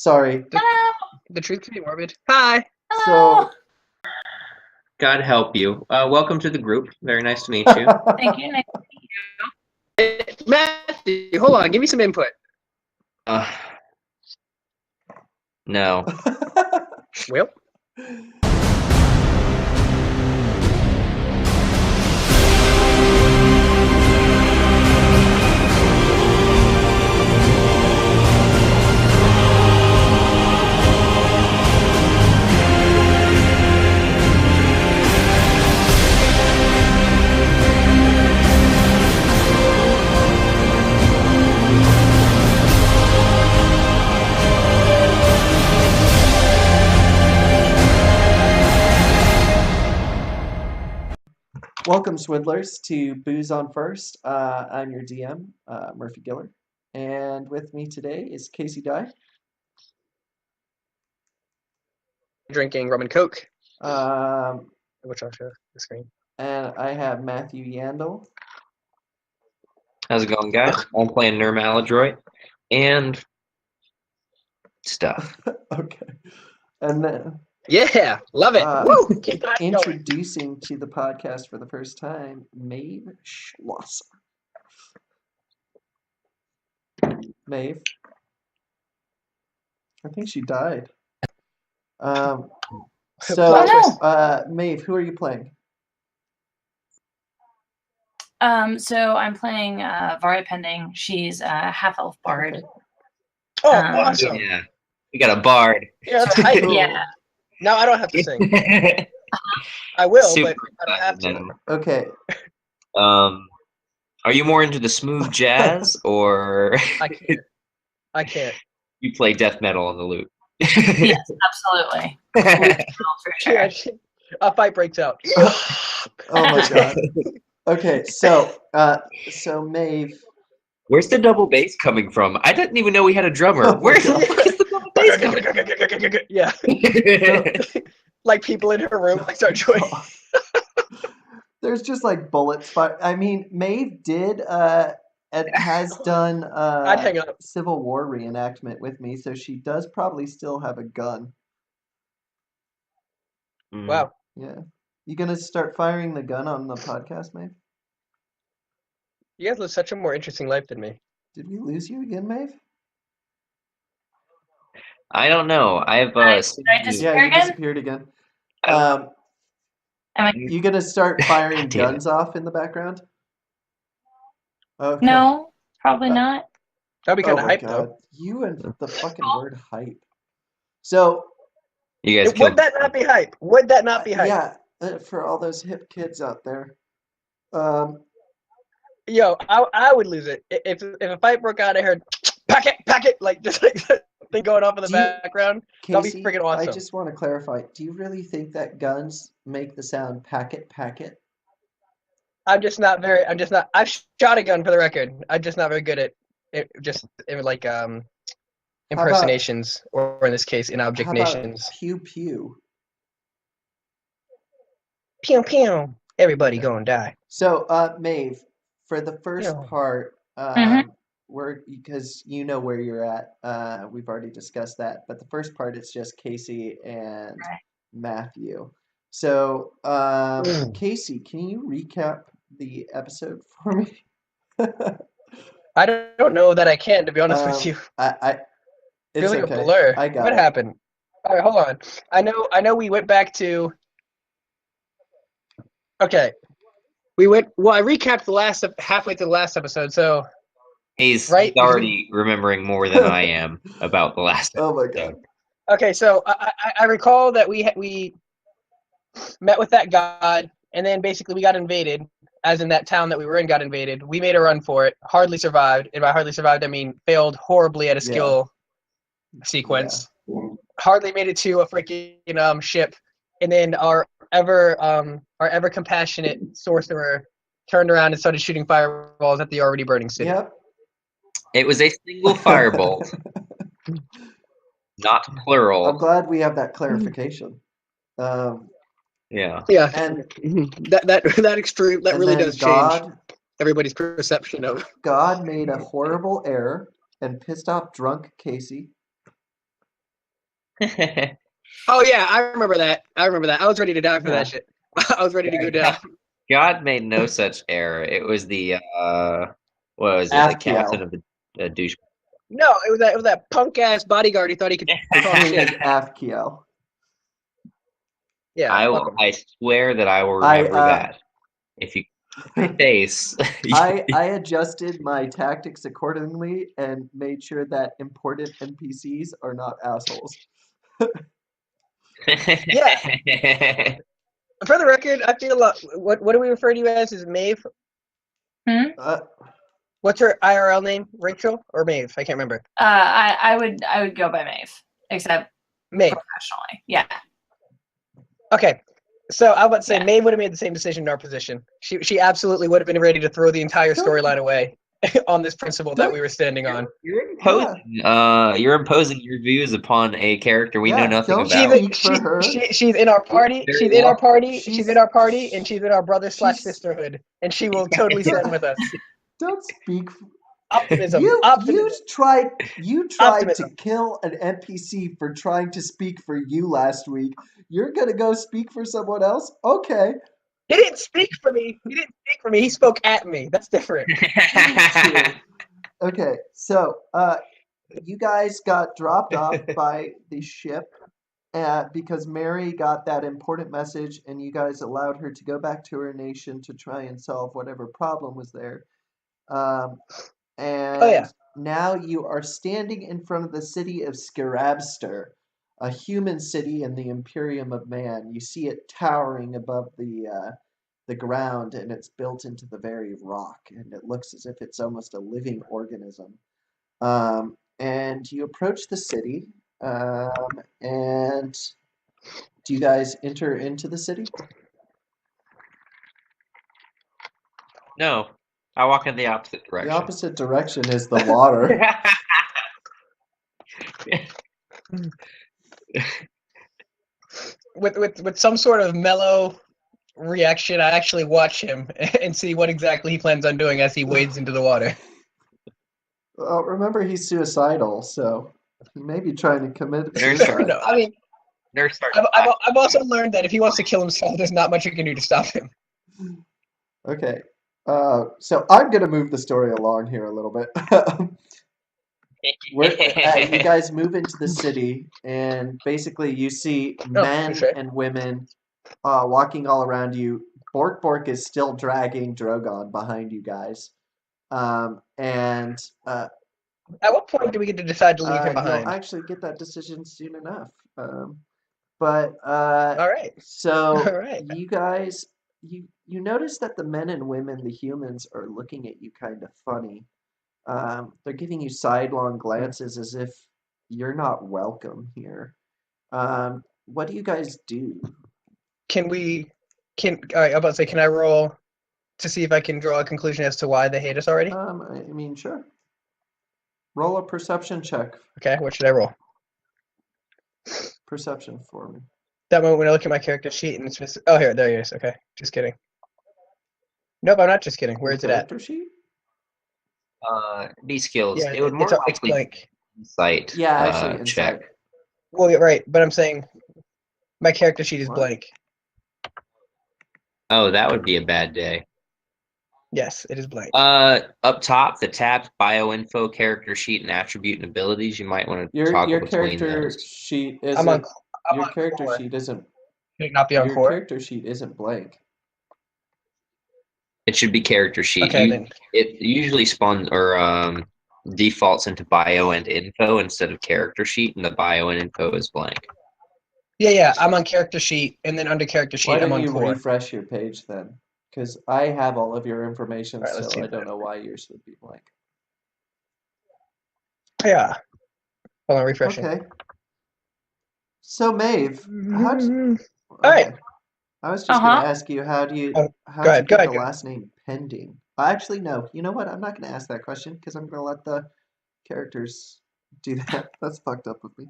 Sorry. The truth can be morbid. Hi. So, God help you. Welcome to the group. Very nice to meet you. Thank you. Nice to meet you. Matthew, hold on. Give me some input. No. Well, welcome, Swindlers, to Booze on First. I'm your DM, Murphy Giller. And with me today is Casey Dye. drinking rum and coke, Um, which I'll show the screen. and I have Matthew Yandel. How's it going, guys? I'm playing Nermaladroit and stuff. Okay. And then Yeah, love it. Woo! Keep that going. introducing to the podcast for the first time, Maeve Schlosser. Maeve. I think she died. So, Maeve, who are you playing? So I'm playing Varya Pending. She's a half-elf bard. Oh, awesome. Yeah. We got a bard. Yeah, that's hype. Yeah. Now I don't have to sing. I will, Super but I don't have to. excited. Okay. Are you more into the smooth jazz or I can't. you play death metal on the lute? Yes, absolutely. For sure. Yeah, a fight breaks out. Oh my god. Okay, so Maeve. Where's the double bass coming from? I didn't even know we had a drummer. Where's the fuck is the double bass coming from? Yeah. Like people in her room like start joining. There's just like bullets. I mean, Maeve did and has done I'd hang up. Civil War reenactment with me, so she does probably still have a gun. Wow. Yeah. You gonna start firing the gun on the podcast, Maeve? You guys live such a more interesting life than me. Did we lose you again, Maeve? I don't know. I've Did I Yeah, disappear you again? disappeared again. Am I- You gonna start firing God damn it. guns off in the background? Okay. No, probably not. That'd be kind Oh of my hype god, though. you and the fucking word hype. So You guys Would killed that not be hype? Would that not be hype? yeah, for all those hip kids out there. Yo, I would lose it if a fight broke out. I heard pack it, like just like thing going off in the Do you- background. That'd Casey, be freaking awesome. I just want to clarify. Do you really think that guns make the sound packet? I'm just not. I've shot a gun for the record. I'm just not very good at it. Like impersonations, or in this case, in object How about nations. pew pew? Pew pew. Everybody gonna die. So, Maeve, for the first Yeah. part, Mhm. because you know where you're at. We've already discussed that, but the first part it's just Casey and Right. Matthew. So, Casey, can you recap the episode for me? I don't know that I can, to be honest with you. It's Feeling okay. a blur. I got What it. happened? All right, hold on. I know. We went back to. Okay. Well, I recapped halfway through the last episode, so. He's Right? already remembering more than I am about the last Oh my episode. god. Okay, so I recall that we met with that god, and then basically we got invaded, as in that town that we were in got invaded. We made a run for it, hardly survived, and by hardly survived I mean failed horribly at a skill sequence. Hardly made it to a freaking ship, and then our ever compassionate sorcerer turned around and started shooting fireballs at the already burning city. Yep. It was a single firebolt, not plural. I'm glad we have that clarification. Yeah. Yeah, And that extreme that and really then does God, change everybody's perception of. God made a horrible error and pissed off drunk Casey. Oh yeah, I remember that. I was ready to die for Yeah. that shit. I was ready to go down. God made no such error. It was the what was it? The captain Afkiel. of the douche. No, it was that punk ass bodyguard who thought he could His talk name shit. is Afkiel. Yeah, fuck him. I swear that I will I remember that. If you my face, I adjusted my tactics accordingly and made sure that important NPCs are not assholes. Yeah. For the record, I feel what do we refer to you as Maeve? Uh, What's her IRL name? Rachel or Maeve? I can't remember. I would go by Maeve, except Maeve. professionally. Yeah. Okay. So I was about to say Yeah. Maeve would have made the same decision in our position. She absolutely would have been ready to throw the entire storyline away on this principle that we were standing on. you're imposing your views upon a character we know Yeah, nothing don't about. speak for her. She's in our party. Very She's in our well. party. She's- She's in our party, and she's in our brother / she's- sisterhood, and she will totally stand with us. Don't speak. Optimism. You Optimism. tried Optimism. to kill an NPC for trying to speak for you last week. You're gonna go speak for someone else? Okay. He didn't speak for me. He didn't speak for me. He spoke at me. That's different. Okay, so you guys got dropped off by the ship because Mary got that important message, and you guys allowed her to go back to her nation to try and solve whatever problem was there. And Oh, yeah. now you are standing in front of the city of Scarabster, a human city in the Imperium of Man. You see it towering above the ground, and it's built into the very rock, and it looks as if it's almost a living organism. And you approach the city, and do you guys enter into the city? No, I walk in the opposite The direction. opposite direction is the water. With some sort of mellow reaction, I actually watch him and see what exactly he plans on doing as he wades into the water. Well, remember he's suicidal, so he may be trying to commit Nurse suicide. No, I mean, Nurse starts I've also learned that if he wants to kill himself, there's not much you can do to stop him. Okay, so I'm gonna move the story along here a little bit. You guys move into the city, and basically you see men touche. and women walking all around you. Bork is still dragging Drogon behind you guys. And At what point do we get to decide to leave him behind? you'll actually get that decision soon enough. But All right. so All right. you guys, you notice that the men and women, the humans, are looking at you kind of funny. They're giving you sidelong glances as if you're not welcome here. What do you guys do? All right, I'm about to say, can I roll to see if I can draw a conclusion as to why they hate us already? I mean, sure. Roll a perception check. Okay, what should I roll? Perception for me. That moment when I look at my character sheet and it's just, oh, here, there he is. Okay, just kidding. Nope, I'm not just kidding. Where Your is it at? character sheet? D skills. Yeah, It would more it's likely blank. insight. Yeah, actually, check. insight. Well, you're right, but I'm saying my character sheet is What? blank. Oh, that would be a bad day. Yes, it is blank. Up top, the tabs, bio info, character sheet, and attribute and abilities. You might want to toggle Your between character those. sheet I'm on. isn't. I'm Your on character core. sheet isn't. Should it not be on Your core? character sheet isn't blank. It should be character sheet. Okay, then. It usually spawns or defaults into bio and info instead of character sheet, and the bio and info is blank. Yeah, I'm on character sheet, and then under character sheet, Why I'm don't on you core. refresh your page then? Because I have all of your information, All right, let's so do I don't that. know why yours would be blank. Yeah. Hold on, refreshing. Okay. So Maeve, how'd All okay. right. I was just Uh-huh. gonna ask you how'd you Go get ahead, the go. last name Pending? Actually, no. You know what? I'm not gonna ask that question because I'm gonna let the characters do that. That's fucked up of me.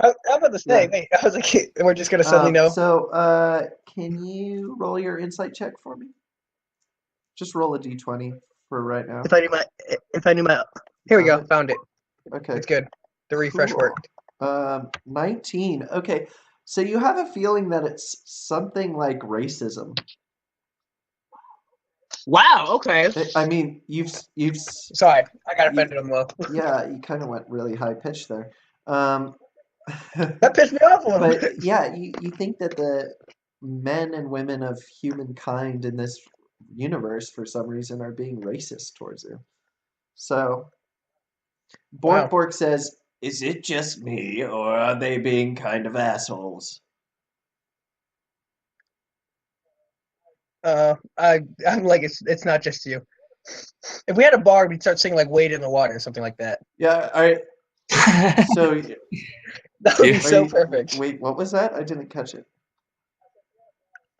I was about to say, Yeah. wait, I was like, we're just gonna suddenly know. So, can you roll your insight check for me? Just roll a d20 for right now. If I knew my, here we go, Found it? found it. Okay. It's good. The refresh Cool. worked. 19. Okay, so you have a feeling that it's something like racism. Wow. Okay. I mean, Sorry, I got you, offended on the low. yeah, you kind of went really high pitched there. Um, That pissed me off a little but bit. yeah, you think that the men and women of humankind in this universe, for some reason, are being racist towards you. So Bork Wow. Bork says, "Is it just me, or are they being kind of assholes?" I'm like it's not just you. If we had a bar, we'd start singing like "Wade in the Water" or something like that. Yeah, all right. So That would be are so you? perfect. Wait, what was that? I didn't catch it.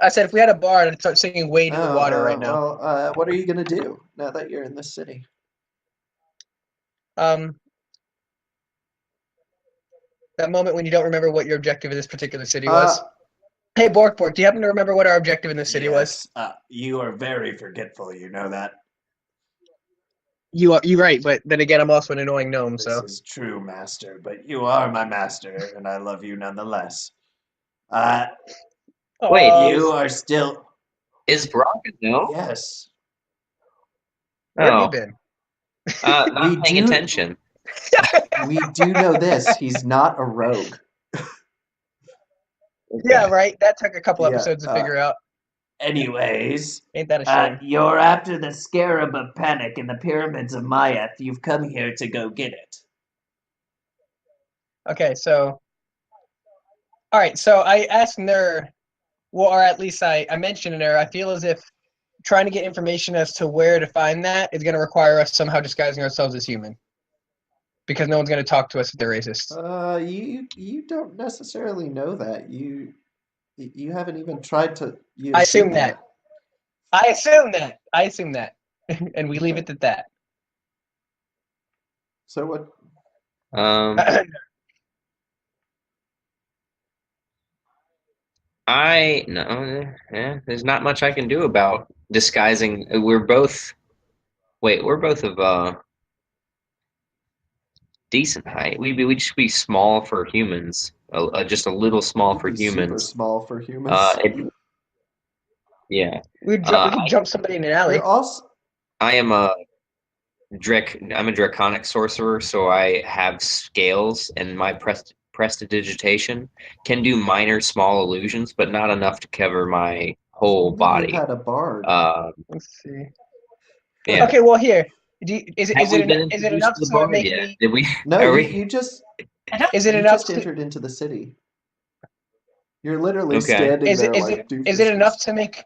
I said if we had a bar, I'd start singing "Wade in the Oh, Water" right now. well, what are you gonna do now that you're in this city? Um, that moment when you don't remember what your objective in this particular city was. Hey, Bork Bork, do you happen to remember what our objective in this city was? Yes, you are very forgetful. You know that. You're right, but then again, I'm also an annoying gnome, This so. is true, master, but you are my master, and I love you nonetheless. Uh, Wait, you are still. is Brock a gnome? Yes, Where have you Oh, been? not we paying do. attention. We do know this. He's not a rogue. Yeah, Okay. right. That took a couple Yeah. episodes to figure out. Anyways, Ain't that a shame? you're after the scarab of panic in the pyramids of Mayath. You've come here to go get it. Okay, so. All right, so I asked Ner, well, or at least I mentioned Ner. I feel as if trying to get information as to where to find that is going to require us somehow disguising ourselves as human. Because no one's going to talk to us if they're racist. You don't necessarily know that. You haven't even tried to. You I assume assume that. I assume that. I assume that. And we leave Okay. it at that. So what? Um, I no, yeah. There's not much I can do about disguising. We're both. Wait, we're both of decent height. We just be small for humans. Just a little small You'd for be super humans. small for humans. Yeah. we could jump somebody in an alley. You're also. I am a I'm a draconic sorcerer, so I have scales, and my prestidigitation can do minor small illusions, but not enough to cover my whole Maybe you body. had a bard. Let's see. Yeah. Okay, well here. Have we been is it introduced enough to the to bard make yet? me? Did we? No, Are you, we? you just I don't. Is it you enough just to? entered into the city. You're literally Okay. standing there like Is it enough doofuses. to make?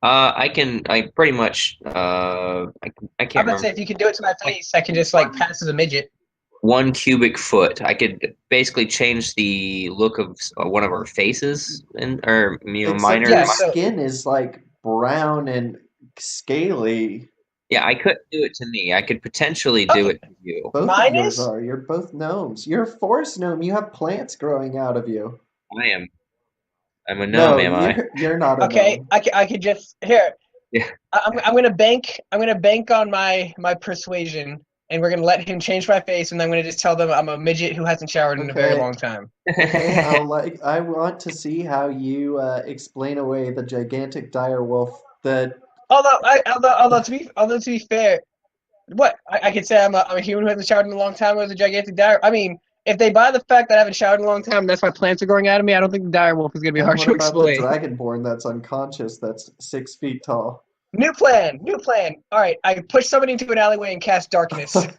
I can. I pretty much. I I'm can't gonna say remember. if you can do it to my Like face, I can just like pass as a midget. 1 cubic foot. I could basically change the look of one of our faces, and or Except minor. your Yeah. So skin is like brown and scaly. Yeah, I couldn't do it to me. I could potentially do okay, it to you. Both of mine yours is are. You're both gnomes. You're a forest gnome. You have plants growing out of you. I am. I'm a gnome, No, am I? you're not a okay. gnome. I could just here. Yeah. I'm gonna bank. I'm gonna bank on my persuasion, and we're gonna let him change my face, and I'm gonna just tell them I'm a midget who hasn't showered in a very Okay. long time. Okay, I want to see how you explain away the gigantic dire wolf that Although to be fair, what I could say I'm a human who hasn't showered in a long time with a gigantic dire. I mean, if they buy the fact that I haven't showered in a long time, that's why plants are growing out of me. I don't think the dire wolf is gonna be and hard what to about the explain. dragonborn that's unconscious that's 6 feet tall? New plan, new plan. All right, I push somebody into an alleyway and cast darkness, and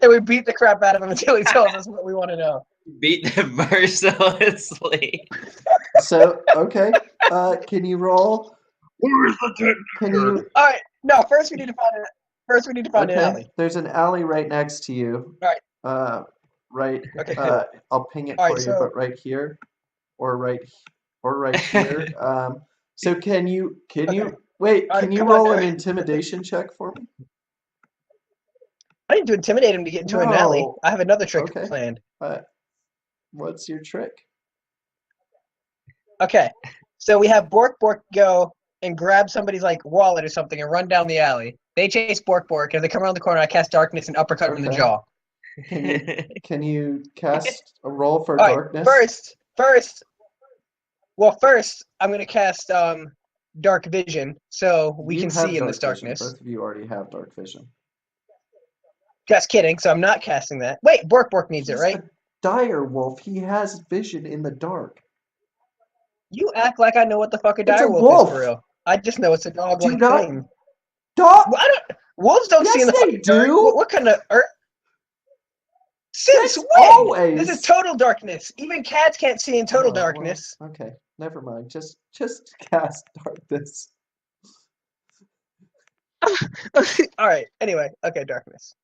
we beat the crap out of him until he tells us what we want to know. Beat them mercilessly. So, okay, can you roll? Where's the Can you? All right, no. First we need to find it. First we need to find an Okay, alley. there's an alley right next to you. All right. Right. Okay. Cool. I'll ping it All for right. you, So but right here, or right here. So can you okay. wait? All Can right. you Come on. roll an intimidation check for me? I need to intimidate him to get into an alley. No. I have another trick Okay. planned. What's your trick? Okay. So we have Bork Bork go and grab somebody's like wallet or something and run down the alley. They chase Bork Bork. As they come around the corner, I cast darkness and uppercut him in the Okay. jaw. Can you cast a roll for All right, darkness? first, I'm gonna cast dark vision so we You can have see in this dark vision. darkness. Both of you already have dark vision. Just kidding. So I'm not casting that. Wait, Bork Bork needs He's it, right? a dire wolf. He has vision in the dark. You act like I know what the fuck a It's a dire wolf is wolf. for real. I just know it's a Do dog-like not thing. dog. Well, wolves don't see in Yes, the they fucking dark. do. What kind of Since That's when? always. This is total darkness. Even cats can't see in total Oh, well, darkness. okay, never mind. Just cast darkness. All right. Anyway, okay, darkness.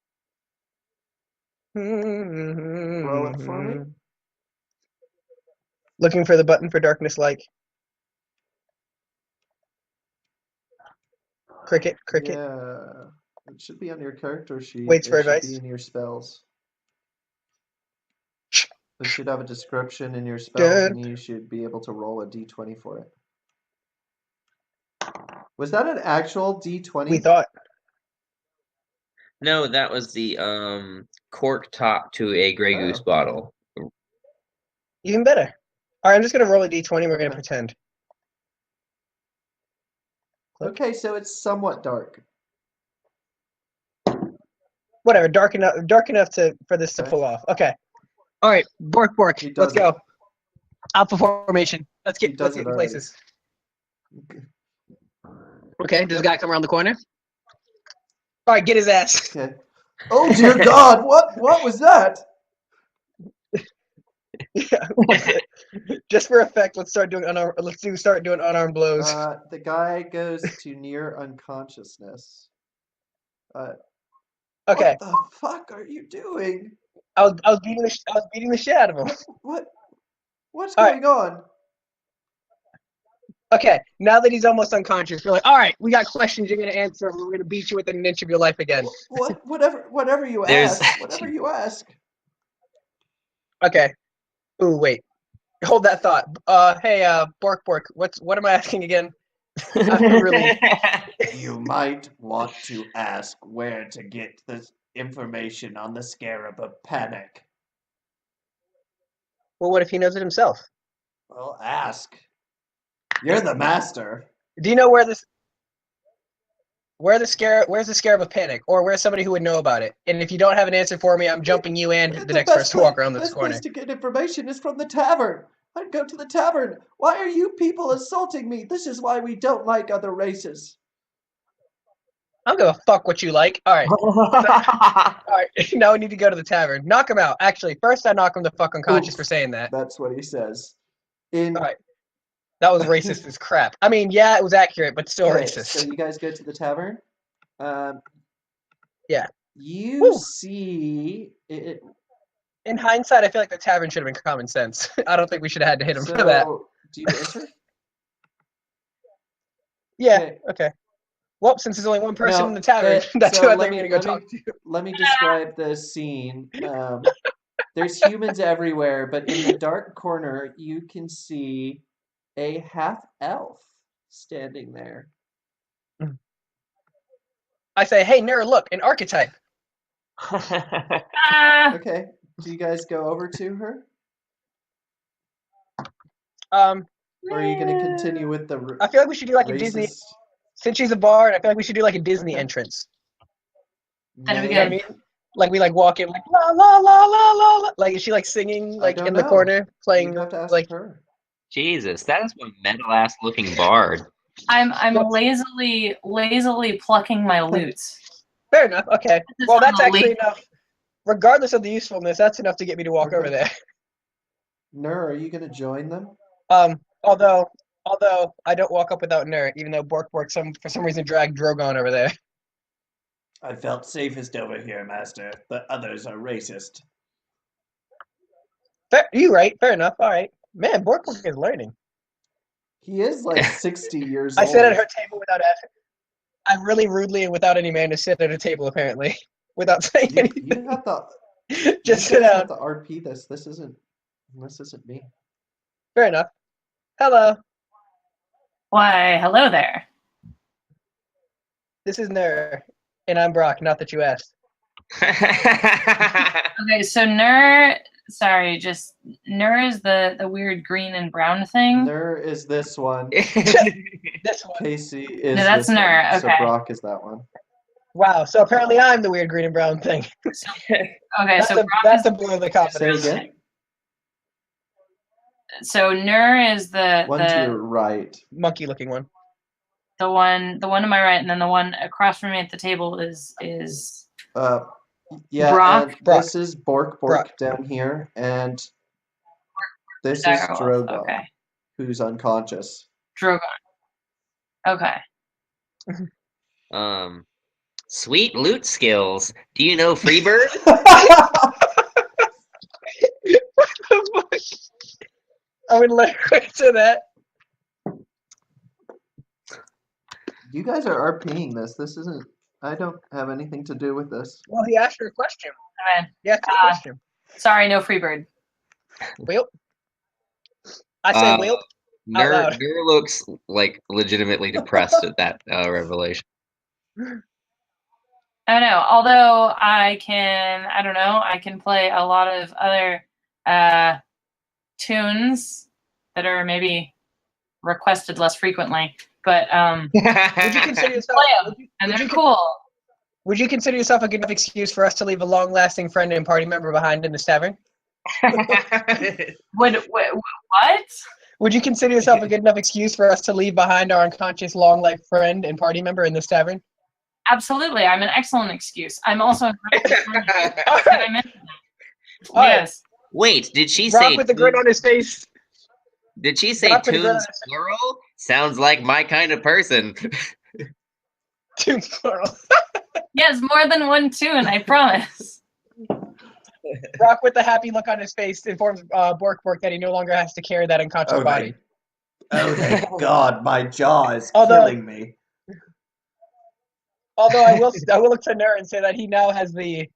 Roll it for me. Looking for the button for darkness like. Cricket. Yeah, it should be on your character sheet. Waits for It should advice. be in your spells. It should have a description in your spells, Good. and you should be able to roll a d20 for it. Was that an actual d20? We thought. No, that was the cork top to a Grey Goose Oh, bottle. Even better. All right, I'm just gonna roll a d20. We're gonna Okay. pretend. Okay, so it's somewhat dark. Whatever. Dark enough for this to Okay. pull off. Okay. All right. Bork. He Let's does it. go. Alpha formation. Let's He get does it in already. places. Okay. Does the guy come around the corner? All right. Get his ass. Okay. Oh dear God! What was that? Yeah. Just for effect, let's start doing unarmed blows. The guy goes to near unconsciousness. Okay. What the fuck are you doing? I was beating the shit out of him. What's All right. going on? Okay, now that he's almost unconscious, we're like, all right, we got questions you're gonna answer, and we're gonna beat you within an inch of your life again. Whatever you There's- ask. Whatever you ask. Okay. Ooh, wait. Hold that thought. Hey, Bork, what am I asking again? Really. You might want to ask where to get this information on the Scarab of Panic. Well, what if he knows it himself? Well, ask. You're the master. Do you know where's the Scarab of Panic, or where's somebody who would know about it? And if you don't have an answer for me, I'm jumping you and the next person to walk around this best corner. place to get information is from the tavern. I'd go to the tavern. Why are you people assaulting me? This is why we don't like other races. I don't give a fuck what you like. All right. All right. Now we need to go to the tavern. Knock him out. Actually, first I knock him the fuck unconscious for saying that. That's what he says. All right. That was racist as crap. I mean, yeah, it was accurate, but still racist. So you guys go to the tavern. Yeah. You see it. In hindsight, I feel like the tavern should have been common sense. I don't think we should have had to hit him for that. Do you enter? Yeah. Okay. Well, since there's only one person in the tavern, that's who I think we're gonna go talk to. Let me describe the scene. There's humans everywhere, but in the dark corner, you can see a half-elf standing there. I say, hey, Nera, look, an archetype. Okay. Do you guys go over to her? Or are you going to continue with the I feel like we should do like a Disney. Since she's a bard, I feel like we should do like a Disney entrance. That'd be You know what I good. mean? Like we like walk in like la la la la la la. Like is she like singing like in the corner playing You'd have to ask like her. Jesus, that is one metal ass looking bard. I'm lazily plucking my loots. Fair enough. Okay. This is Well, on that's the actually late- enough. Regardless of the usefulness, that's enough to get me to walk over there. Nur, are you going to join them? Although I don't walk up without Nerd, even though Bork for some reason dragged Drogon over there. I felt safest over here, Master. The others are racist. You right? Fair enough. All right, man. Bork is learning. He is like 60 years I old. sit at her table without asking. I really rudely and without any manners sit at a table apparently, without saying anything. You have to just sit down. Have to RP this. This isn't me. Fair enough. Hello. Why, hello there. This is Nerd. And I'm Brock, not that you asked. Okay, so Nur. Sorry, just Nur is the weird green and brown thing. Nur is this one. This one. Casey is No, that's this Nur, one. So okay. Brock is that one. Wow, so apparently I'm the weird green and brown thing. Okay, That's so a, Brock that's is, a blow of the Say confidence. again. so Nur is the One to your right. Monkey looking one. the one to my right, and then the one across from me at the table is Yeah, Brock? and Brock. this is Bork Brock. down here, and this is Direwolf. Drogon, Okay, who's unconscious. Drogon. Okay. Sweet loot skills. Do you know Freebird? I would let her answer that. You guys are RPing this. This isn't. I don't have anything to do with this. Well, he asked her a question. Okay. He asked her a question. Sorry, no Freebird. Whelp. I say whelp. Nur looks like legitimately depressed at that revelation. I don't know. Although I can play a lot of other tunes that are maybe requested less frequently, but Would you consider yourself? play 'em, and they're cool. Would you consider yourself a good enough excuse for us to leave a long-lasting friend and party member behind in this tavern? What? Would you consider yourself a good enough excuse for us to leave behind our unconscious long-life friend and party member in this tavern? Absolutely, I'm an excellent excuse. I'm also incredibly funny. All Did right. I mention that? All right. Yes. Wait, did she Brock say with the grin on his face. Did she say Brock with the grin on tunes his face. plural? Sounds like my kind of person. Tune plural. Yes, more than one tune, I promise. Brock with the happy look on his face informs Bork that he no longer has to carry that unconscious body. Oh, thank God, my jaw is Although- killing me. Although I will look to Nur and say that he now has the.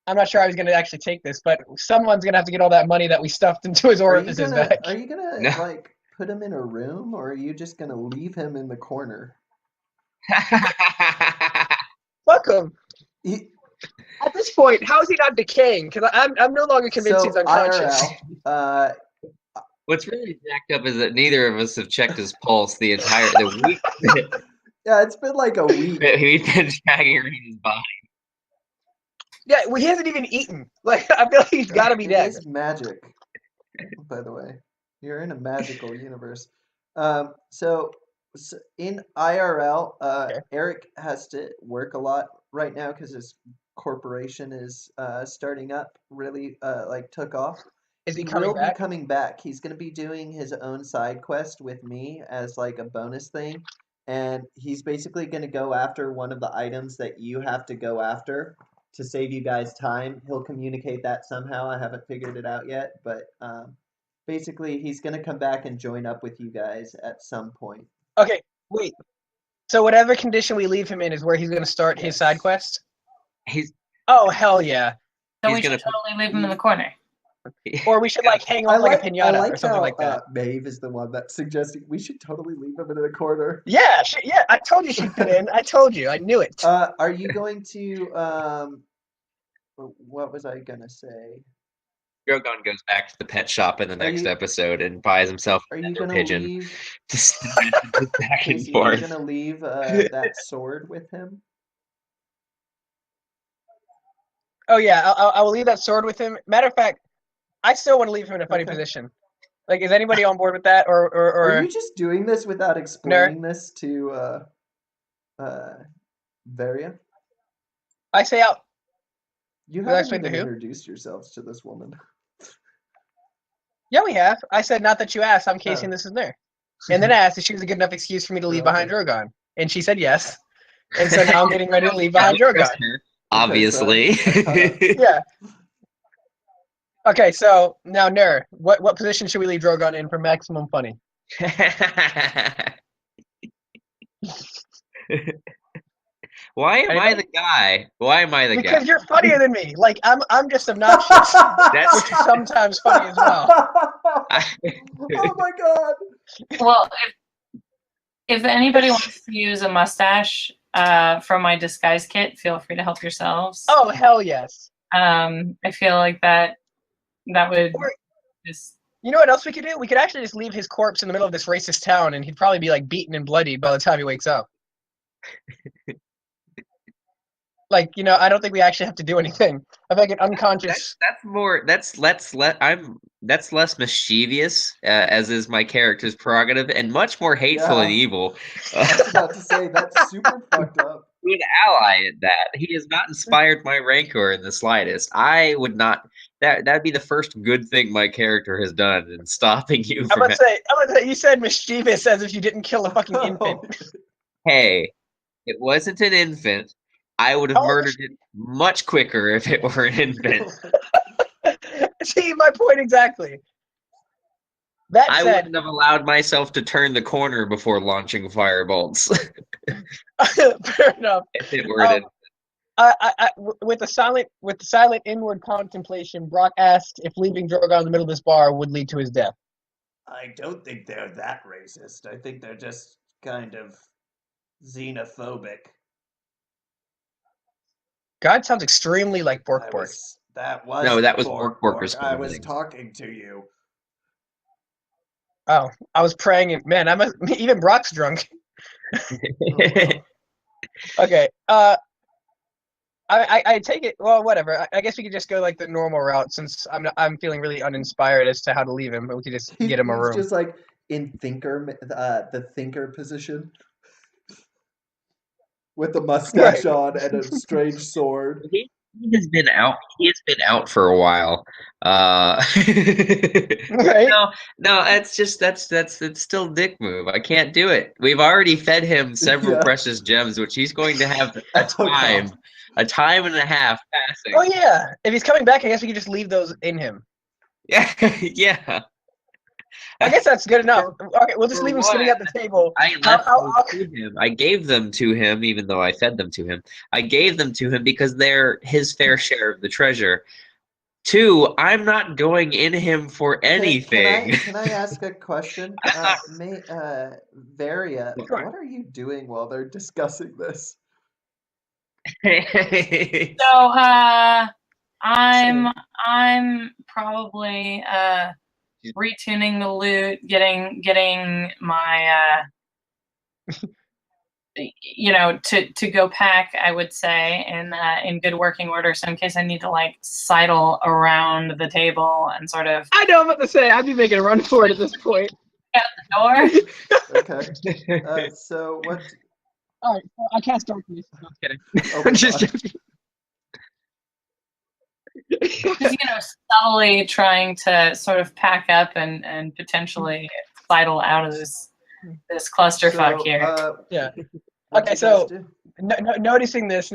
I'm not sure I was going to actually take this, but someone's going to have to get all that money that we stuffed into his orifices back. Are you gonna No. like put him in a room, or are you just gonna leave him in the corner? Fuck him. He- At this point, how is he not decaying? Because I'm no longer convinced he's unconscious. IRL, What's really jacked up is that neither of us have checked his pulse the week yeah, it's been like a week. that we've been tracking around his body. Yeah, well, he hasn't even eaten. Like, I feel like he's got to be It dead. is magic, by the way. You're in a magical universe. So in IRL, Okay. Eric has to work a lot right now because his corporation is starting up. Really, like took off. Is he He coming will back? be coming back. He's going to be doing his own side quest with me as like a bonus thing. And he's basically going to go after one of the items that you have to go after to save you guys time. He'll communicate that somehow. I haven't figured it out yet. But basically, he's going to come back and join up with you guys at some point. Okay, wait. So whatever condition we leave him in is where he's going to start his side quest? He's Oh, hell yeah. So He's we should gonna- totally leave him in the corner. Or we should, like, hang on like a pinata I like or something how, like that. Maeve is the one that's suggesting we should totally leave him in the corner. Yeah, I told you she'd fit in. I told you. I knew it. Are you going to what was I gonna say? Drogon goes back to the pet shop in the Are next you- episode and buys himself Are an you ender gonna pigeon. leave? Just back and Casey, are you forth. gonna leave that sword with him? Oh, yeah, I will leave that sword with him. Matter of fact, I still want to leave him in a funny Okay. position. Like, is anybody on board with that? Or Are you just doing this without explaining this to Varia? I say out. You Will I haven't explain to even who? introduced yourselves to this woman. Yeah, we have. I said, not that you asked. I'm casing Oh. this is there. And then I asked if she was a good enough excuse for me to leave behind Drogon. And she said yes. And so now I'm getting ready to leave behind Drogon. Obviously. Yeah. Okay, so now Nur, what position should we leave Drogon in for maximum funny? Why am I the guy? Why am I the Because guy? you're funnier than me. Like I'm just obnoxious, which is sometimes funny as well. Oh my god! Well, if anybody wants to use a mustache, from my disguise kit. Feel free to help yourselves. Oh, hell yes. I feel like that would just. You know what else we could do? We could actually just leave his corpse in the middle of this racist town, and he'd probably be like beaten and bloodied by the time he wakes up. Like, I don't think we actually have to do anything. I think an unconscious. That's less mischievous, as is my character's prerogative, and much more hateful and Yeah. evil. I was about to say that's super fucked up. An ally at that. He has not inspired my rancor in the slightest. I would not. That'd be the first good thing my character has done in stopping you I'm from. gonna say, you said mischievous as if you didn't kill a fucking infant. Hey, it wasn't an infant. I would have murdered it much quicker if it were an infant. See, my point exactly. That I said, wouldn't have allowed myself to turn the corner before launching firebolts. fair enough. If it were an With the silent inward contemplation, Brock asked if leaving Drogon in the middle of this bar would lead to his death. I don't think they're that racist. I think they're just kind of xenophobic. God sounds extremely like Bork. That was Bork I was responding. talking to you. Oh, I was praying, and man, even Brock's drunk. Okay, I take it. Well, whatever. I guess we could just go like the normal route since I'm feeling really uninspired as to how to leave him, but we could just get him a room. He's just like in the thinker position, with a mustache on and a strange sword. He has been out. He has been out for a while. Right? No, it's still dick move. I can't do it. We've already fed him several precious gems, which he's going to have a time and a half passing. Oh yeah. If he's coming back, I guess we could just leave those in him. Yeah, yeah. I guess that's good enough. Okay, we'll just leave him sitting at the table. I to him. I gave them to him, even though I fed them to him. I gave them to him because they're his fair share of the treasure. 2, I'm not going in him for anything. Can I ask a question? Varia, what are you doing while they're discussing this? So, I'm probably retuning the loot, getting my to go pack, I would say, in good working order. So in case I need to like sidle around the table and sort of. I know I'm about to say I'd be making a run for it at this point. Out the door. Okay. So what? All right, I cast darkness. No, I'm kidding. Oh, I'm just joking. Just subtly trying to sort of pack up and potentially sidle out of this clusterfuck here. Yeah. Okay, so noticing this,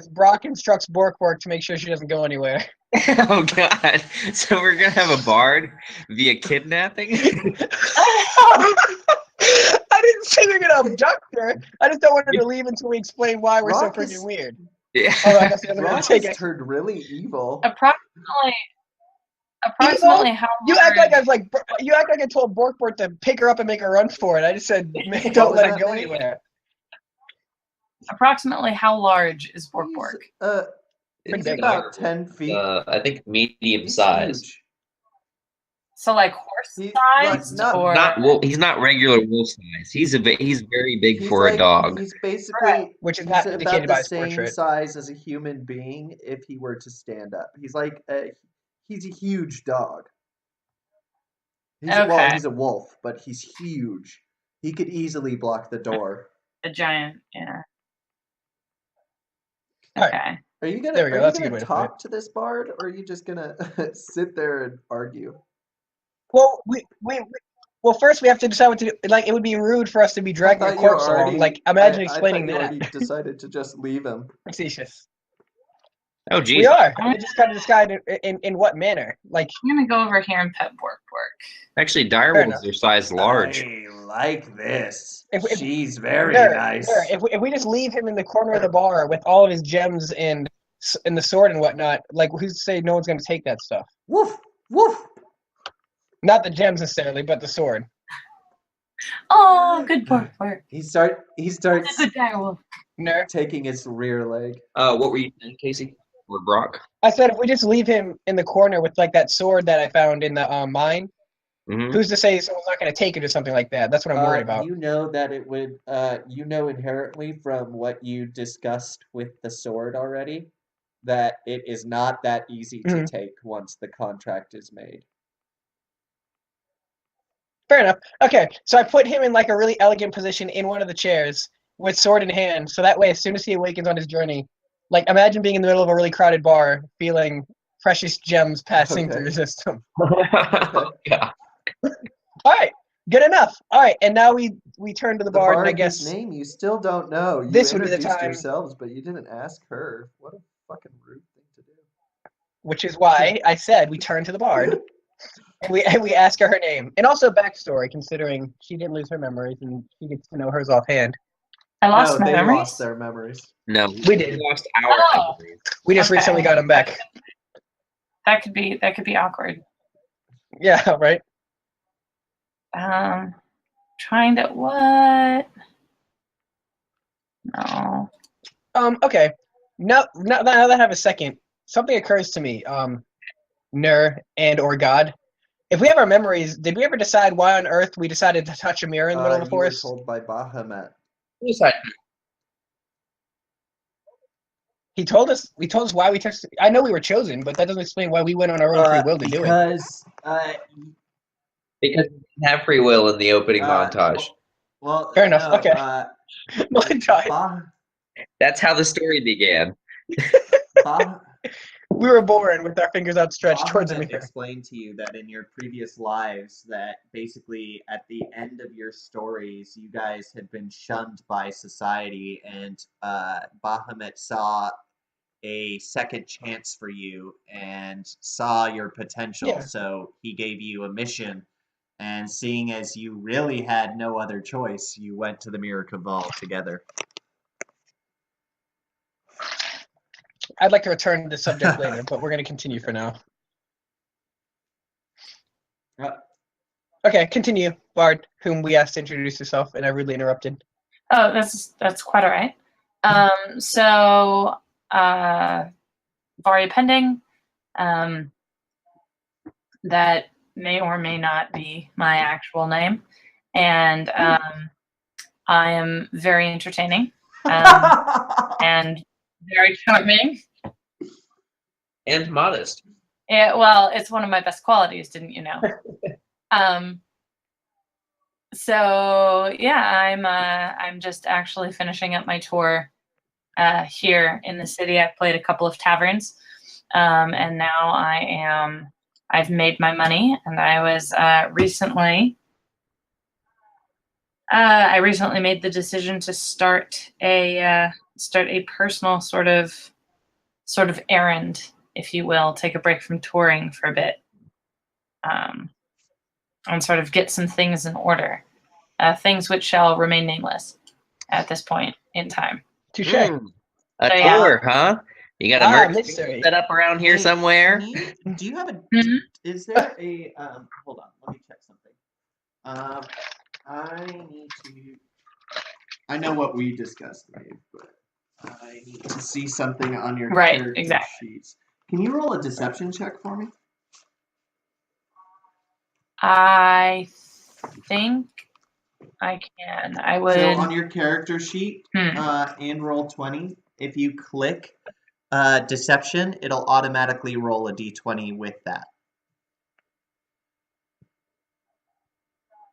Brock instructs Bork to make sure she doesn't go anywhere. Oh God! So we're gonna have a bard via kidnapping? I didn't say we're gonna abduct her. I just don't want her to leave until we explain why we're so freaking weird. Yeah. Oh, I guess Brock has turned really evil. Approximately how you act like I told Bork to pick her up and make her run for it. I just said don't let her go anywhere. Approximately how large is Bork? He's about 10 feet. I think medium size. Huge. So like horse size, or he's not regular wolf size. He's very big for a dog. He's basically which is not indicated by his same portrait. size as a human being if he were to stand up. He's like he's a huge dog. He's a wolf, but he's huge. He could easily block the door. A giant, yeah. All Okay. right. Are you gonna talk to this bard, or are you just gonna sit there and argue? Well, well, first we have to decide what to do. Like, it would be rude for us to be dragging a corpse along. Like, imagine explaining that. I thought you already decided to just leave him. Facetious. Oh, geez. We are. We just got to decide in what manner. Like, I'm gonna go over here and pet Bork. Actually, direwolves are size large. I like this. She's very sure, nice. Sure. If we just leave him in the corner of the bar with all of his gems and the sword and whatnot, like, who's to say no one's going to take that stuff? Woof! Woof! Not the gems necessarily, but the sword. Oh, good Bork. He starts. Good direwolf. Ner. taking his rear leg. What were you saying, Casey? Or Brock? I said if we just leave him in the corner with like that sword that I found in the mine, who's to say someone's not going to take it or something like that? That's what I'm worried about. You know that it would. You know inherently from what you discussed with the sword already that it is not that easy to take once the contract is made. Fair enough. Okay, so I put him in like a really elegant position in one of the chairs with sword in hand, so that way as soon as he awakens on his journey, like imagine being in the middle of a really crowded bar, feeling precious gems passing through your system. Yeah. All right, good enough. All right, and now we turn to the bard, and I guess whose name you still don't know. You this would be the introduced time. yourselves, but you didn't ask her. What a fucking rude thing to do. Which is why I said we turn to the bard. And we ask her name. And also backstory, considering she didn't lose her memories and she gets to know hers offhand. I lost my they memories. lost their memories. No, We did. lost our Oh. memories. We just recently got them back. That could be awkward. Yeah, right? Trying to what? No. Okay. Now that I have a second, something occurs to me. Ner and or God. If we have our memories, did we ever decide why on earth we decided to touch a mirror in the middle of the forest? You were told by Bahamut. He told us why we touched. I know we were chosen, but that doesn't explain why we went on our own free will to do it. Because we didn't have free will in the opening montage. Well, fair enough. No, okay. Montage. That's how the story began. We were born with our fingers outstretched towards a mirror. Explained to you that in your previous lives, that basically at the end of your stories, you guys had been shunned by society, and Bahamut saw a second chance for you and saw your potential. Yeah. So he gave you a mission, and seeing as you really had no other choice, you went to the Mirror Cabal together. I'd like to return to the subject later, but we're going to continue for now. Okay, continue, Bard, whom we asked to introduce yourself, and I rudely interrupted. Oh, that's quite all right. So, Varia pending. That may or may not be my actual name, and I am very entertaining and very charming. And modest. Yeah, well, it's one of my best qualities, didn't you know? So yeah, I'm just actually finishing up my tour here in the city. I've played a couple of taverns, and now I've made my money, and I was recently made the decision to start a personal sort of errand, if you will, take a break from touring for a bit, and sort of get some things in order, things which shall remain nameless at this point in time. Touche. A tour, huh? You got a merch set up around here somewhere? Do you have a? Is there a? Hold on, let me check something. I need to. I know what we discussed, Dave, but I need to see something on your character sheets. Can you roll a deception check for me? I think I can. I would. So on your character sheet, and roll 20. If you click deception, it'll automatically roll a d20 with that.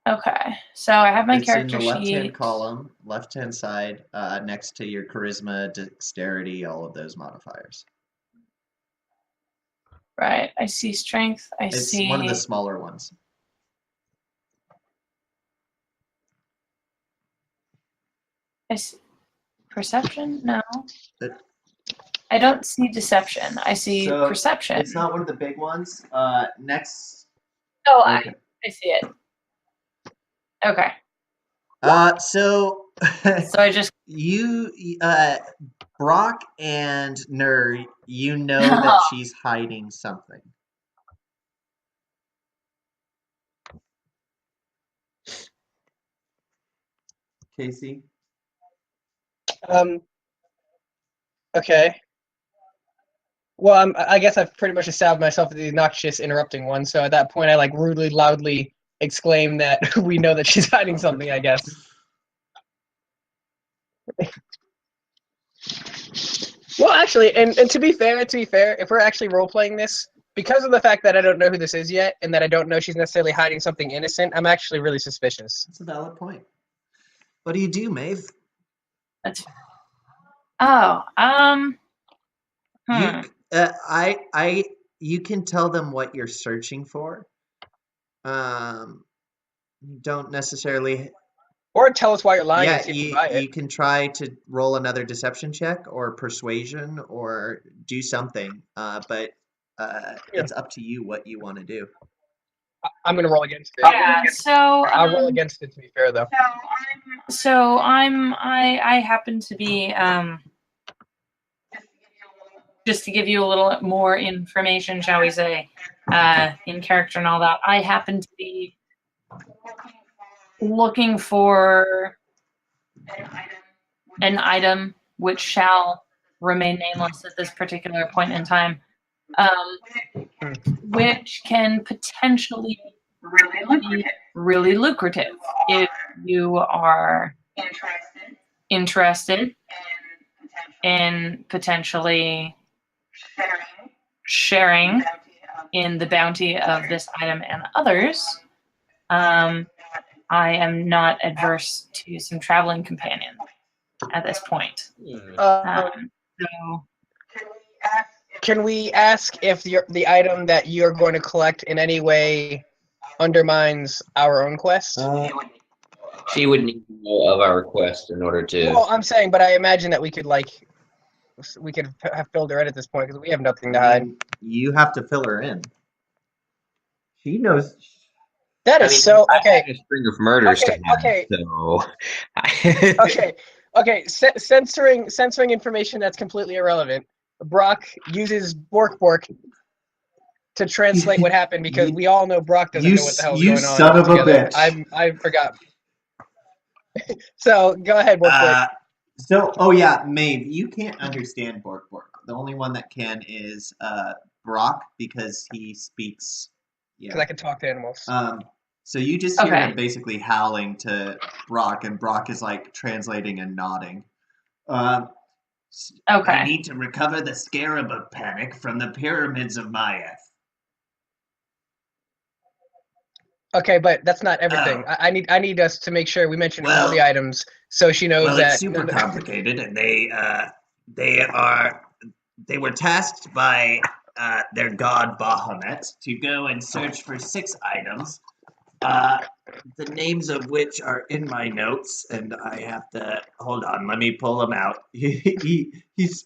Okay, so I have my character sheet. It's in the left-hand sheet. column, left-hand side, next to your charisma, dexterity, all of those modifiers. Right, I see strength. It's one of the smaller ones. I see perception? No. I don't see deception. I see perception. It's not one of the big ones. Next. Oh, okay. I see it. Okay. So I just Brock and Ner, you know that she's hiding something. Casey? Okay. Well, I guess I've pretty much established myself as the obnoxious, interrupting one. So at that point, I like rudely, loudly exclaim that we know that she's hiding something. I guess. Well, actually, and to be fair, if we're actually role playing this, because of the fact that I don't know who this is yet, and that I don't know she's necessarily hiding something innocent, I'm actually really suspicious. That's a valid point. What do you do, Maeve? That's. Oh, You, you can tell them what you're searching for. You don't necessarily. Or tell us why you're lying and Yeah, see if we buy it. you can try to roll another deception check or persuasion or do something. But it's up to you what you want to do. I'm gonna roll against it. yeah. So I'll roll against it to be fair, though. I happen to be just to give you a little more information, shall we say, in character and all that. I happen to be looking for an item which shall remain nameless at this particular point in time, which can potentially be really lucrative if you are interested in potentially sharing in the bounty of this item and others. I am not adverse to some traveling companion at this point. So Can we ask if the item that you're going to collect in any way undermines our own quest? She would need to know of our request in order to. Well, I'm saying, but I imagine that we could have filled her in at this point because we have nothing to hide. You have to fill her in. She knows. That is so okay. I had a string of murders to have, okay. so. Okay. Censoring information that's completely irrelevant. Brock uses Bork to translate what happened because we all know Brock doesn't know what the hell is going on. You son of a bitch! I forgot. So go ahead, Bork. Maeve, you can't understand Bork. The only one that can is Brock because he speaks. Because I can talk to animals. So you just hear him basically howling to Brock, and Brock is like translating and nodding. I need to recover the Scarabster panic from the pyramids of Maya. Okay, but that's not everything. I need us to make sure we mention all the items so she knows that. It's super complicated, and they were tasked by their god Bahamut to go and search for 6 items. The names of which are in my notes, and I have to hold on. Let me pull them out. He's.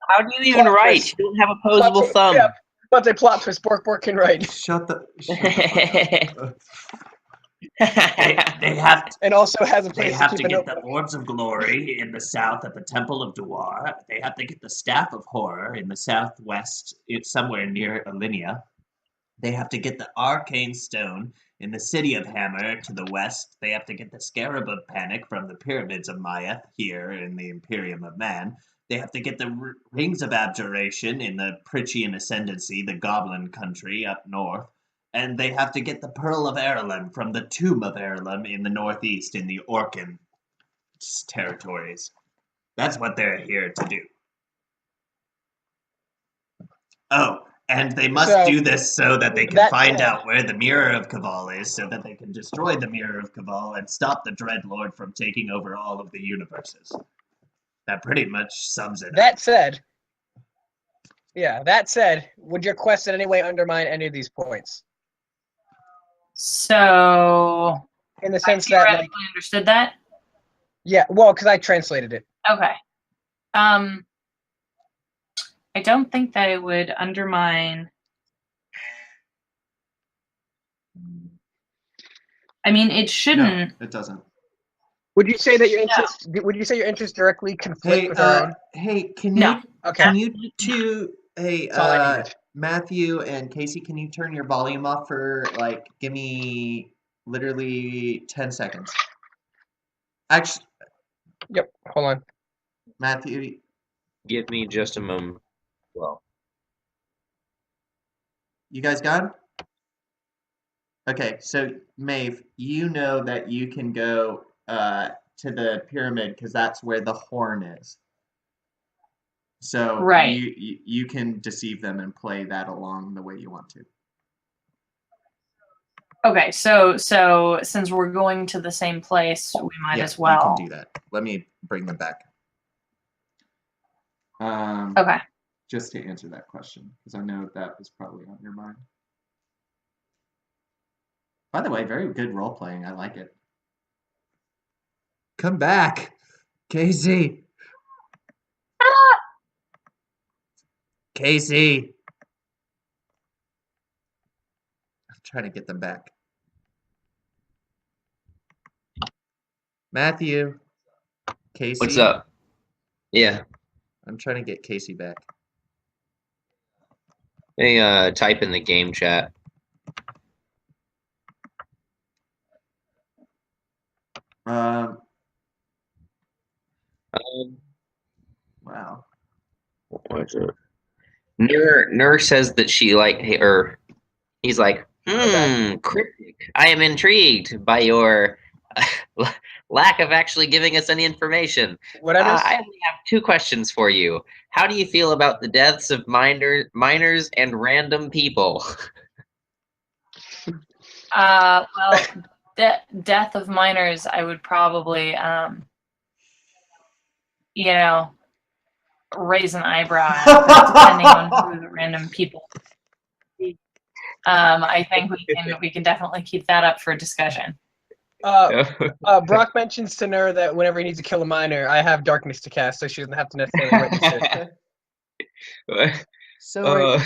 How do you even write? You don't have opposable thumb. Yeah, but they plot twist. Bork can write. Shut the they have to, and also has a place they have to to get the Orbs of Glory in the south at the Temple of Dwar. They have to get the Staff of Horror in the southwest. It's somewhere near Alinea. They have to get the Arcane Stone in the City of Hammer to the west. They have to get the Scarabster Panic from the Pyramids of Maya here in the Imperium of Man. They have to get the Rings of Abjuration in the Pritchian Ascendancy, the Goblin Country up north. And they have to get the Pearl of Erlem from the Tomb of Erlem in the northeast in the Orcan territories. That's what they're here to do. Oh, and they must do this so that they can find out where the Mirror of Cabal is, so that they can destroy the Mirror of Cabal and stop the Dreadlord from taking over all of the universes. That pretty much sums it up. That said, would your quest in any way undermine any of these points? So, in the sense that, I understood that. Yeah, well, because I translated it. Okay. I don't think that it would undermine. I mean, it shouldn't. No, it doesn't. Would you say that your interests? No. Would you say your interests directly conflict with our own? Hey, can you two? Hey, Matthew and Casey, can you turn your volume off for give me literally 10 seconds? Actually. Yep. Hold on. Matthew. Give me just a moment. Well, You guys got him? Okay, so Maeve, you know that you can go to the pyramid because that's where the horn is. So Right. you can deceive them and play that along the way you want to. Okay, so since we're going to the same place, we might Yeah, as well. you can do that. Let me bring them back. Okay. Just to answer that question, because I know that was probably on your mind. By the way, very good role playing. I like it. Come back, Casey. Casey. I'm trying to get them back. Matthew. Casey. what's up? Yeah. I'm trying to get Casey back. Hey, type in the game chat. Um, Um, wow. what's it? Nur says that she or he's like, cryptic. I am intrigued by your lack of actually giving us any information. What I missed? I only have 2 questions for you. How do you feel about the deaths of miners and random people? Well, death of minors, I would probably, raise an eyebrow at, but depending on who the random people. I think we can definitely keep that up for discussion. Brock mentions to Nur that whenever he needs to kill a miner, I have darkness to cast, so she doesn't have to necessarily witness it. So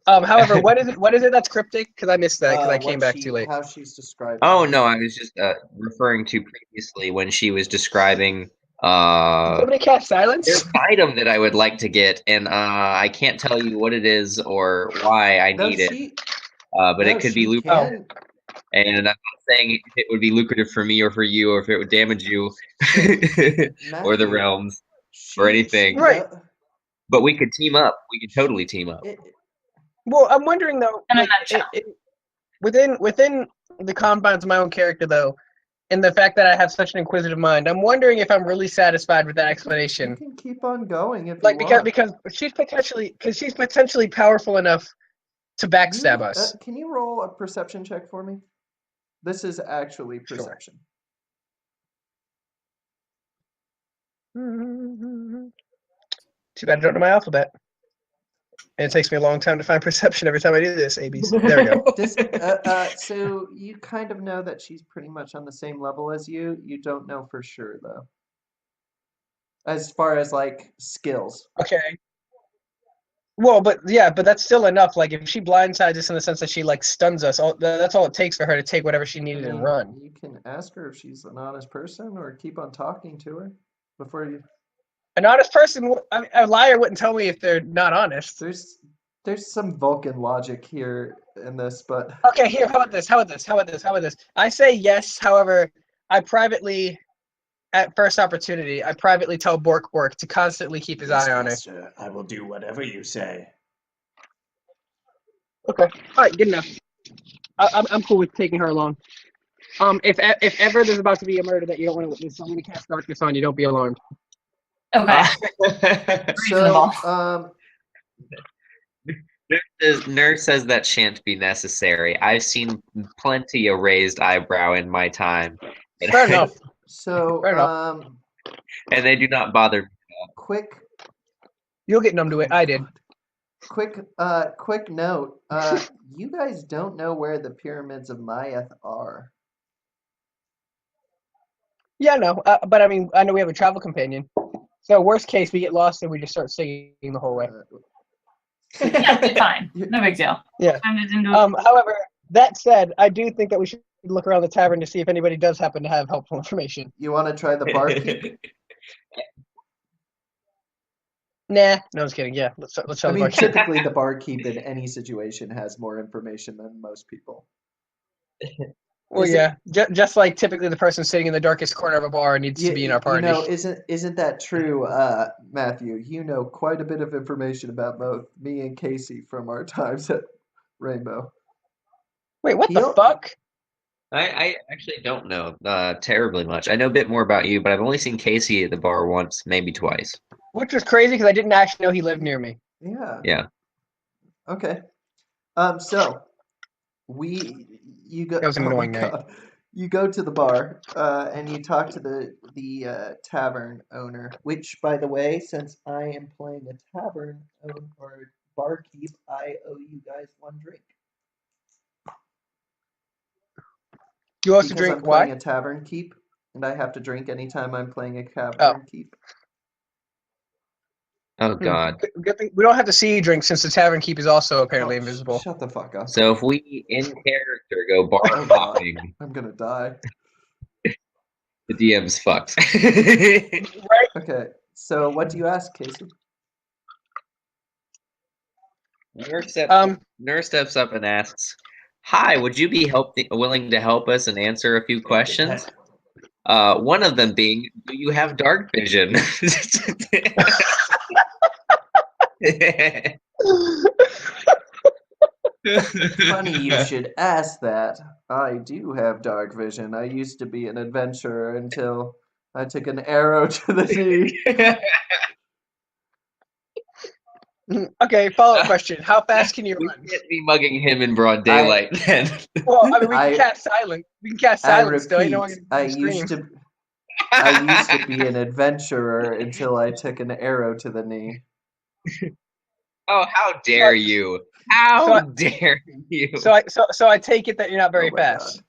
However, what is it that's cryptic? Because I missed that because I came back too late. How she's described. Oh no, I was just referring to previously when she was describing Somebody cast silence? there's an item that I would like to get, and I can't tell you what it is or why I need it. But it could be lucrative. And I'm not saying if it would be lucrative for me or for you, or if it would damage you, or the realms, or anything. Right. But we could team up. We could totally team up. Well, I'm wondering though, In a like, nutshell. within the confines of my own character though, and the fact that I have such an inquisitive mind, I'm wondering if I'm really satisfied with that You explanation. can keep on going if Like you want. because she's potentially powerful enough to backstab us. Can you roll a perception check for me? This is actually perception. Too bad I don't know my alphabet. And it takes me a long time to find perception every time I do this. ABC. There we go. So you kind of know that she's pretty much on the same level as you. You don't know for sure though. As far as like skills. Okay. Well, but that's still enough. Like if she blindsides us in the sense that she like stuns us, that's all it takes for her to take whatever she needed and run. You can ask her if she's an honest person or keep on talking to her before you. An honest person, a liar wouldn't tell me if they're not honest. There's some Vulcan logic here in this, but okay. Here, how about this? I say yes. However, I privately, at first opportunity, I privately tell Bork to constantly keep his eye on her. Master, I will do whatever you say. Okay. All right. Good enough. I'm cool with taking her along. If ever there's about to be a murder that you don't want to witness, I'm going to cast darkness on you. Don't be alarmed. Okay. Reasonable. So, Nurse says that shan't be necessary. I've seen plenty of raised eyebrow in my time. Fair enough. So, Fair enough. And they do not bother me. Quick. You'll get numb to it. I did. Quick note. You guys don't know where the pyramids of Mayath are. Yeah, no. But I mean, I know we have a travel companion. So worst case, we get lost and we just start singing the whole way. Yeah, fine. No big deal. Yeah. However, that said, I do think that we should look around the tavern to see if anybody does happen to have helpful information. You want to try the barkeep? Nah, no, I was kidding. Yeah, let's try the barkeep. Typically the barkeep in any situation has more information than most people. Well, Is it- yeah. Just like typically the person sitting in the darkest corner of a bar needs to be in our party. Isn't that true, Matthew? You know quite a bit of information about both me and Casey from our times at Rainbow. Wait, what the He'll- fuck? I actually don't know terribly much. I know a bit more about you, but I've only seen Casey at the bar once, maybe twice. Which was crazy because I didn't actually know he lived near me. Yeah. Yeah. Okay. So you go. That was an Oh my annoying night. God. You go to the bar, and you talk to the tavern owner. Which, by the way, since I am playing a tavern or barkeep, I owe you guys one drink. You also Because drink I'm playing why? a tavern keep, and I have to drink anytime I'm playing a Oh. tavern keep. Oh God. Good thing we don't have to see you drink since the tavern keep is also apparently invisible. Shut the fuck up. So if we in character go bar Oh, God. hopping, I'm gonna die. the DM's fucked. Right? Okay, so what do you ask, Casey? Nurse steps up and asks, "Hi, would you be willing to help us and answer a few questions?" One of them being, "Do you have dark vision?" Funny you should ask that. I do have dark vision. I used to be an adventurer until I took an arrow to the knee. Okay, follow-up question. How fast can you We run? can't be mugging him in broad daylight then. Well, I mean, we can I- cast silence. We can cast I silence still. Ain't no one repeat, can I scream. used to be an adventurer until I took an arrow to the knee. Oh, how dare you! How So- dare you! So I take it that you're not very Oh my fast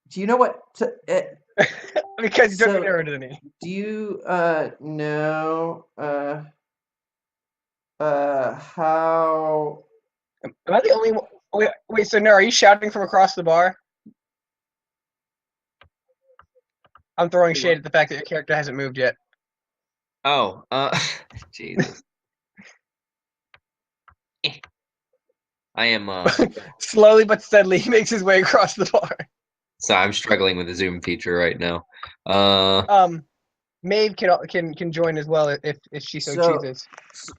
Do you know what? because you took So- an arrow to the knee. Do you know how? Am I the only one? Wait. So, no, are you shouting from across the bar? I'm throwing shade at the fact that your character hasn't moved yet. Oh, Jesus. I am, Slowly but steadily, he makes his way across the bar. so I'm struggling with the zoom feature right now. Maeve can join as well if she so So- chooses.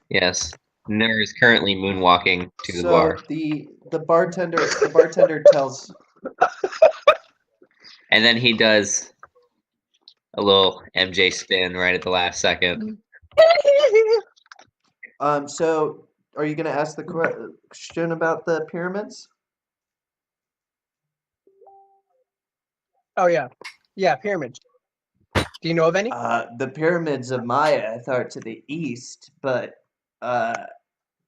Yes. Nur is currently moonwalking to the So bar. the bartender tells. And then he does a little MJ spin right at the last second. So are you gonna ask the question about the pyramids? Oh yeah, pyramids. Do you know of any? The pyramids of Mayath are to the east, but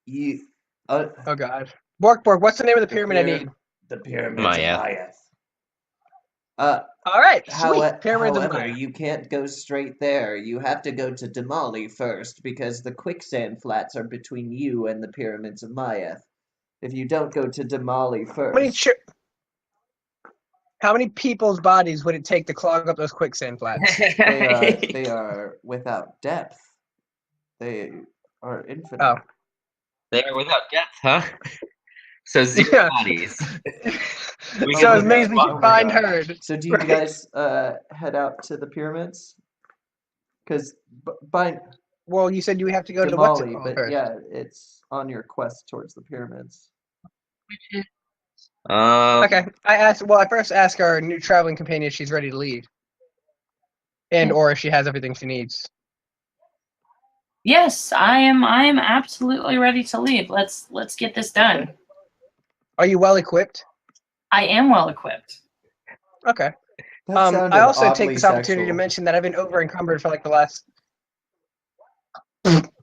you Oh God, Bork, what's the name of the pyramid I need? the pyramids Mayath. of Mayath. All right, sweet. Pyramids of However, Maya. you can't go straight there. You have to go to Damali first because the quicksand flats are between you and the pyramids of Mayath. If you don't go to Damali first, How many people's bodies would it take to clog up those quicksand flats? they are without depth. They are infinite. Oh. They are without depth, huh? So zero Yeah. bodies. We So can as many as we Oh can my find God. heard. So do you Right. guys head out to the pyramids? Because by Well, you said you have to go to what's it Damali, called but first. yeah, it's on your quest towards the pyramids. Okay. I first ask our new traveling companion if she's ready to leave. And or if she has everything she needs. Yes, I am absolutely ready to leave. Let's get this done. Okay. Are you well equipped? I am well equipped. Okay. That sounded I also take oddly this opportunity to sexual. mention that I've been over encumbered for like the last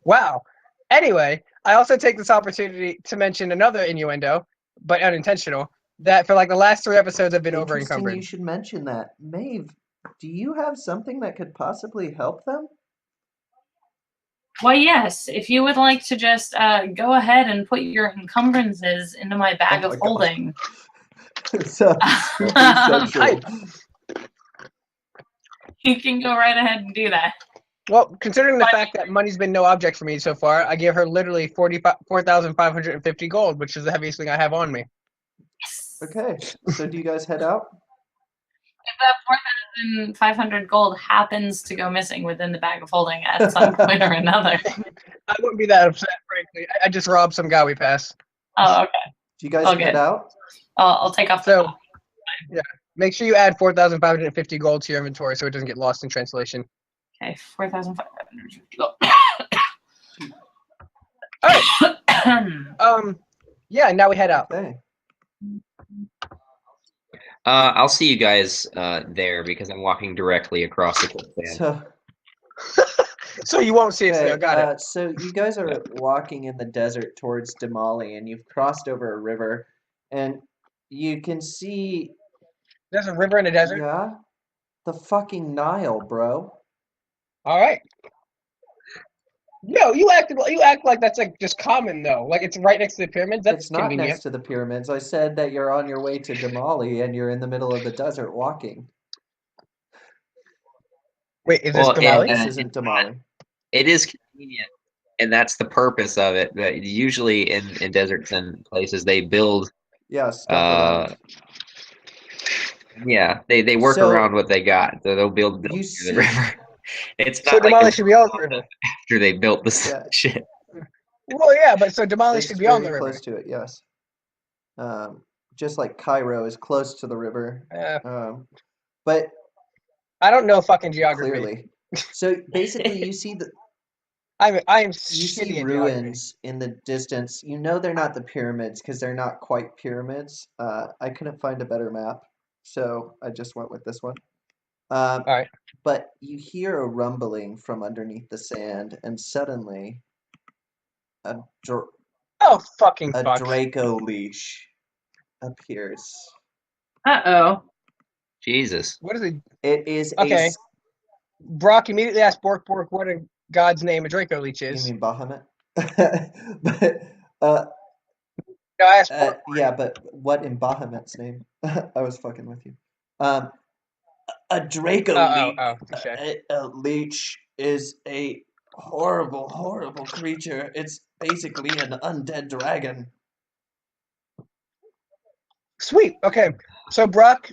Wow. Anyway, I also take this opportunity to mention another innuendo, but unintentional, that for like the last 3 episodes I've been over Interesting encumbered. you should mention that. Maeve, do you have something that could possibly help them? Why, yes. If you would like to just go ahead and put your encumbrances into my bag Oh of my God. holding. Sounds super sexual. You can go right ahead and do that. Well, considering the fact that money's been no object for me so far, I gave her literally 4,550 gold, which is the heaviest thing I have on me. Okay, so do you guys head out? if that 4,500 gold happens to go missing within the bag of holding at some point or another. I wouldn't be that upset, frankly. I just robbed some guy we passed. Oh, okay. Do you guys All head good. out? I'll take off the So, top. yeah. Make sure you add 4,550 gold to your inventory so it doesn't get lost in translation. Okay, 4,550 gold. All right. Yeah, now we head out. Okay. I'll see you guys there because I'm walking directly across the quicksand. So, So you won't see us there. Got it. So you guys are walking in the desert towards Damali, and you've crossed over a river, and you can see, There's a river in the desert. yeah, the fucking Nile, bro. All right. No, you act like that's like just common though. Like it's right next to the pyramids. That's It's not convenient. next to the pyramids. I said that you're on your way to Damali, and you're in the middle of the desert walking. Wait, is Well, this Damali? This isn't Damali. It is convenient, and that's the purpose of it. That usually in deserts and places they build. Yeah, stuff around. Yeah, they work So, around what they got. So they'll build You near see, the river. It's So not like Damali they should be on the river. after they built this Yeah. shit. Well, yeah, but so Damali it's should be on very the river. close to it. Yes. Just like Cairo is close to the river. But I don't know fucking geography. clearly, so basically, you see the I am you shitty see at ruins in the distance. You know they're not the pyramids because they're not quite pyramids. I couldn't find a better map, so I just went with this one. All right. But you hear a rumbling from underneath the sand, and suddenly a Oh fucking fuck. Draco leash appears. Uh-oh. Jesus. What is it? It is Okay. Brock immediately asked Bork what in God's name a Draco Leech You is. mean Bahamut? But No, I asked Bork. yeah, but what in Bahamut's name? I was fucking with you. A Draco leech is a horrible, horrible creature. It's basically an undead dragon. Sweet. Okay. So Brock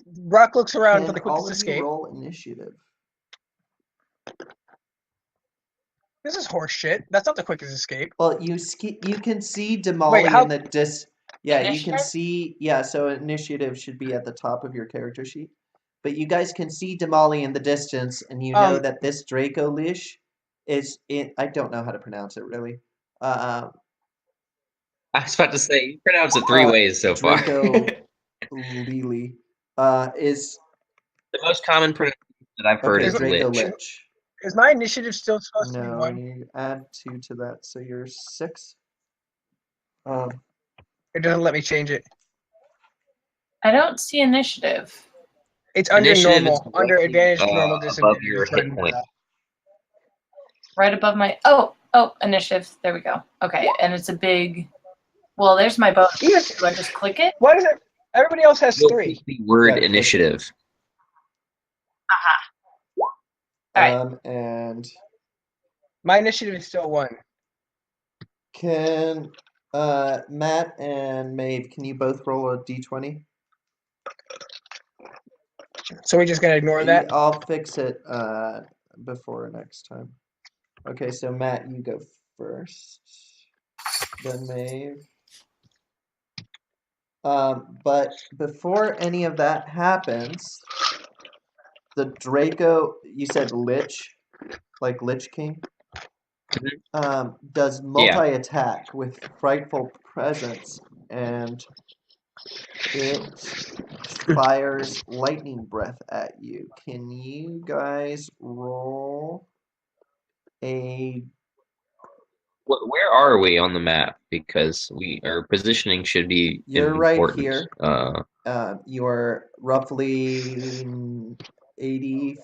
looks around for the Can all quickest of you escape. roll initiative? This is horse shit. That's not the quickest escape. Well, you can see Damali how- in the Yeah, you can Initiative? see. Yeah, so initiative should be at the top of your character sheet. But you guys can see Damali in the distance, and you know that this Draco leash is in. I don't know how to pronounce it really. I was about to say you pronounce it three ways so far. Draco Lili is The most common pronunciation that I've heard is Draco lich. Lich. Is my initiative still supposed to be No, 1? you add 2 to that, so you're 6. It doesn't let me change it. I don't see initiative. It's under Initiative normal, is under directly, advantage, normal, above disadvantage. your It's right hit under point. that. Right above my initiative. There we go. Okay, and it's a big. Well, there's my bonus. Yes. Do I just click it? Why does it? Everybody else has You'll 3. see the word Yeah, click it. initiative. All right. And My initiative is still 1. can Matt and Maeve, can you both roll a d20? So we're just gonna ignore that. I'll fix it before next time. Okay, so Matt, you go first. Then Maeve. But before any of that happens, the Draco, you said Lich, like Lich King, does multi-attack with frightful presence, and it fires lightning breath at you. Can you guys roll a... Where are we on the map? Because our positioning should be You're right important. here. You are roughly 80.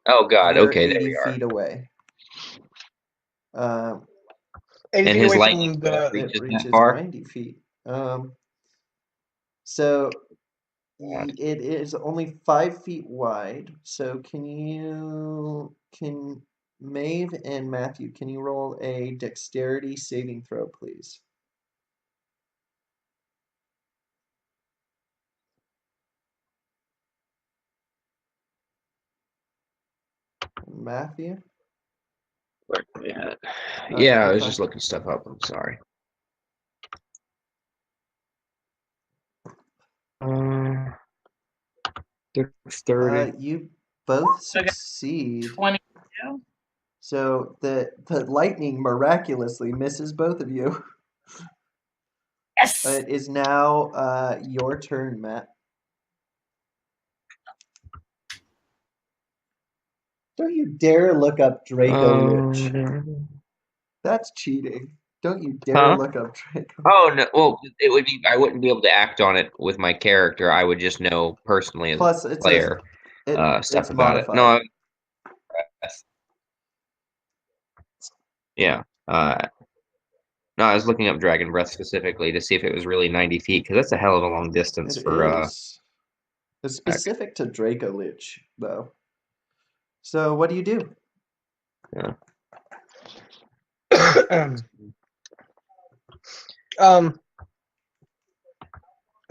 Oh God. You're Okay, there 80 we are. feet away. 80 And feet his away lightning from breath the. It reaches that reaches far. 90 feet. So it is only 5 feet wide. So can Maeve and Matthew, can you roll a dexterity saving throw, please? Matthew? Where are we at? Oh, Yeah, I you're was fine. just looking stuff up. I'm sorry. There's 30. You both Okay. succeed. 22. So the lightning miraculously misses both of you. Yes. It is now your turn, Matt. Don't you dare look up Draco Lich. That's cheating. Don't you dare Huh? look up Draco. Oh no! Well, it would be. I wouldn't be able to act on it with my character. I would just know personally as Plus, a player stuff it's about it. modified. No, yeah. No, I was looking up Dragon Breath specifically to see if it was really 90 feet because that's a hell of a long distance It for is. It's specific to Draco Lich, though. So what do you do? Yeah.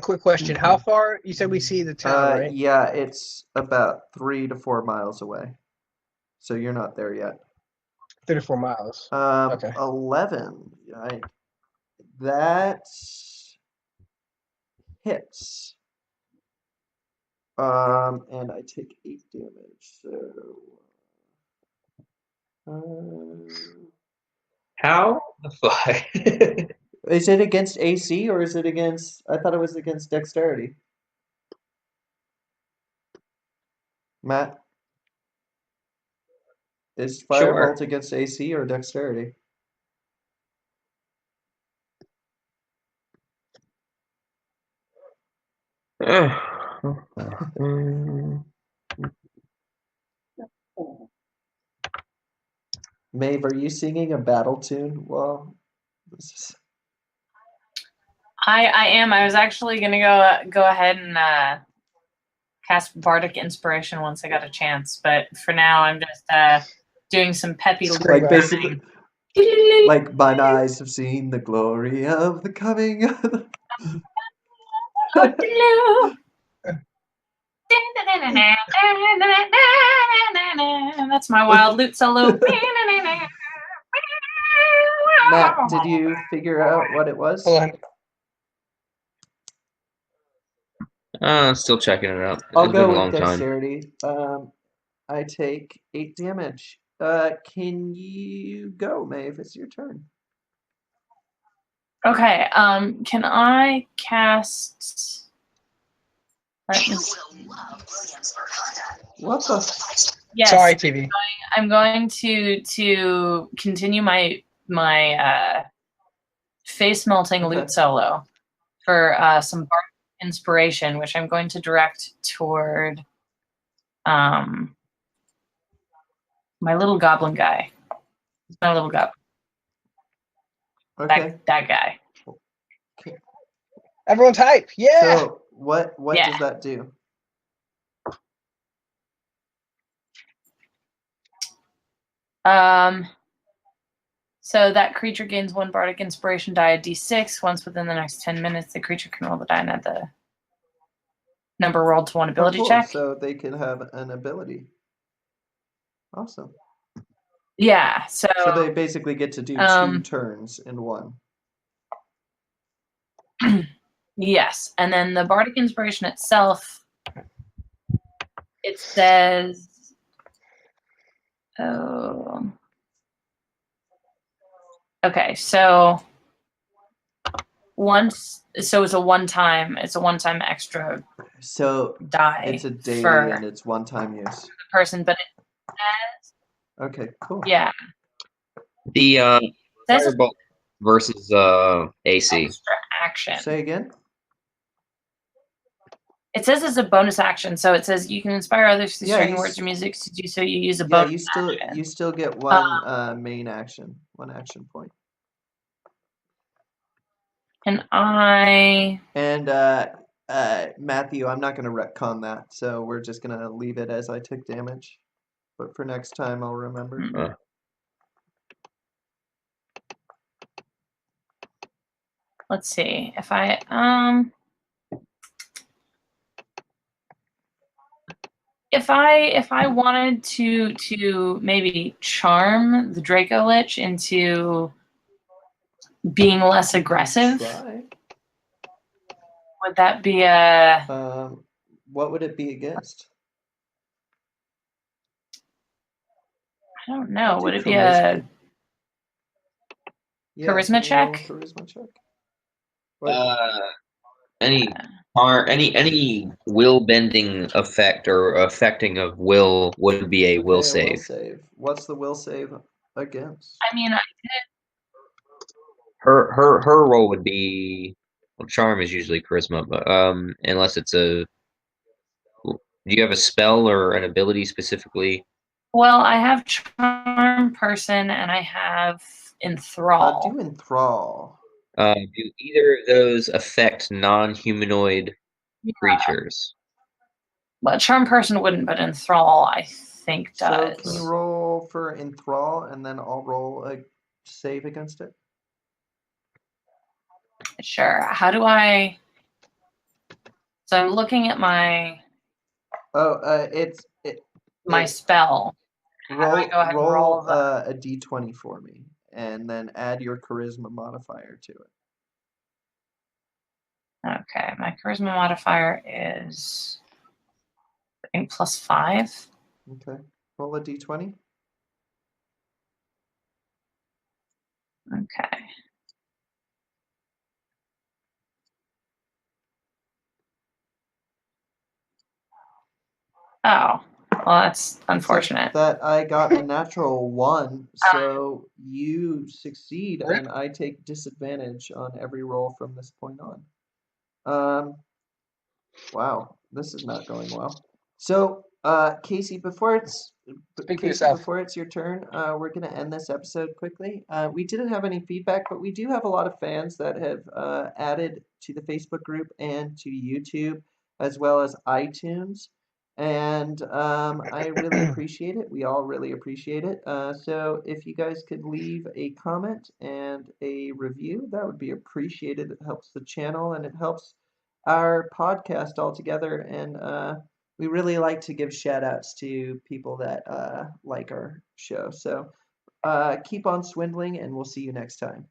Quick question: how far? You said we see the town, right? Yeah, it's about 3 to 4 miles away. So you're not there yet. 34 miles. Okay. 11. That hits. And I take 8 damage. So How the fuck? is it against AC or is it against? I thought it was against dexterity. Matt, is Sure. Firebolt against AC or dexterity? Maeve, are you singing a battle tune? Well, this is... I am. I was actually gonna go ahead and cast Bardic Inspiration once I got a chance, but for now I'm just doing some peppy like basically like mine eyes have seen the glory of the coming. That's my wild lute solo. Matt, did you figure out what it was? Hold on. Still checking it out. I'll It's been go a with long time. dexterity. I take 8 damage. Can you go, Maeve? It's your turn. Okay. Can I cast? What the? Yes. Sorry, TV. I'm going to continue my face melting Okay. lute solo for some Bardic Inspiration, which I'm going to direct toward my little goblin guy. My little goblin. Okay. That guy. Everyone type. Yeah. So what Yeah. does that do? So that creature gains 1 Bardic Inspiration die at D6. Once within the next 10 minutes, the creature can roll the die and add the number rolled to one ability cool. check. So they can have an ability. Awesome. Yeah. So they basically get to do 2 turns in one. Yes, and then the Bardic Inspiration itself, it says, okay, so it's a one-time extra So die. it's a daily for and it's one-time use. the person, but it says, Okay, cool. yeah, The says Firebolt versus AC. extra action. Say again? It says it's a bonus action, so it says you can inspire others through Yeah, string you words or music. To do so, you use a Yeah, bonus action. you still get one main action, one action point. And I And Matthew, I'm not going to retcon that, so we're just going to leave it as I took damage. But for next time, I'll remember. let's see if I if I wanted to maybe charm the Draco Lich into being less aggressive, Try. would that be a? What would it be against? I don't I'll know. do Would it be a charisma. Yeah, charisma can you roll a check? charisma check? What? Any will bending effect or affecting of will would be a will Okay, a will save. save. What's the will save against? I mean, Her role would be, well, charm is usually charisma, but unless it's a, do you have a spell or an ability specifically? well, I have charm person and I have enthrall. Do enthrall. Do either of those affect non-humanoid creatures? Well, charm person wouldn't, but enthrall I think So does. can you roll for enthrall, and then I'll roll a save against it? Sure. How do I? So I'm looking at my Oh, my spell. How do I roll go ahead and roll the? a d20 for me, and then add your charisma modifier to it. Okay, my charisma modifier is I think +5. Okay, roll a d20. Okay. Oh, well, that's unfortunate. Except that I got a natural 1, so you succeed, and I take disadvantage on every roll from this point on. Wow, this is not going well. So, Casey, before it's your turn, we're gonna end this episode quickly. We didn't have any feedback, but we do have a lot of fans that have added to the Facebook group and to YouTube, as well as iTunes. And I really appreciate it. We all really appreciate it. So if you guys could leave a comment and a review, that would be appreciated. It helps the channel and it helps our podcast altogether. And we really like to give shout outs to people that like our show. So keep on swindling, and we'll see you next time.